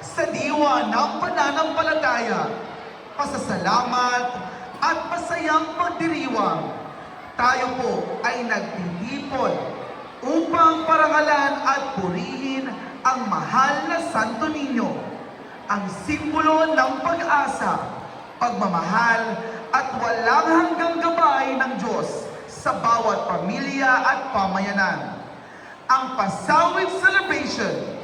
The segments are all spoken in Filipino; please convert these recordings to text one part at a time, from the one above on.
sa diwa ng pananampalataya, pasasalamat at masayang pagdiriwang, tayo po ay nagtitipon upang parangalan at purihin ang mahal na Santo Niño, ang simbolo ng pag-asa, pagmamahal at walang hanggang gabay ng Diyos sa bawat pamilya at pamayanan. Ang Pasawit Celebration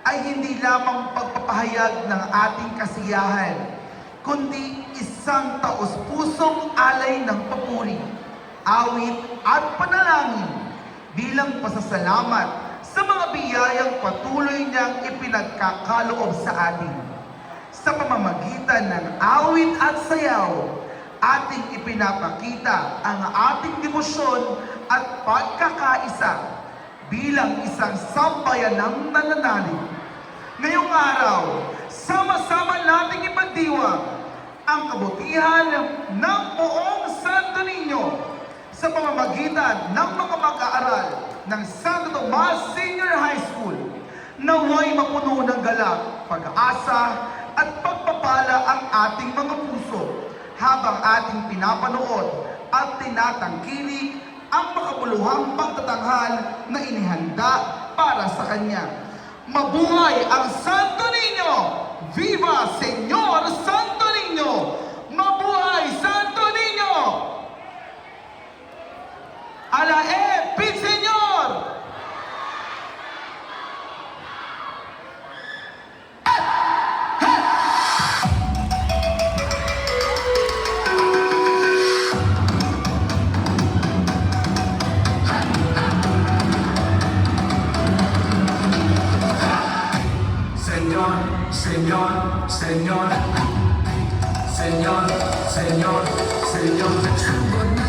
ay hindi lamang pagpapahayag ng ating kasiyahan, kundi isang taos-pusong alay ng papuri, awit at panalangin bilang pasasalamat sa mga biyayang patuloy niyang ipinagkakaloob sa atin. Sa pamamagitan ng awit at sayaw, ating ipinapakita ang ating debosyon at pagkakaisa bilang isang sambayanang nananalig. Ngayong araw, sama-sama nating ipagdiwang ang kabutihan ng buong Santo Niño sa pamamagitan ng mga mag-aaral ng Santo Tomas Senior High School. Naway mapuno ng galak, pag-asa at pagpapala ang ating mga puso habang ating pinapanood at tinatangkilik ang makabuluhang pagtatanghal na inihanda para sa Kanya. Mabuhay ang Santo Niño! Viva Señor Santo Niño! Mabuhay Santo Niño! Alae Pid Señor! Señor, Señor, Señor, Señor, Señor, Señor.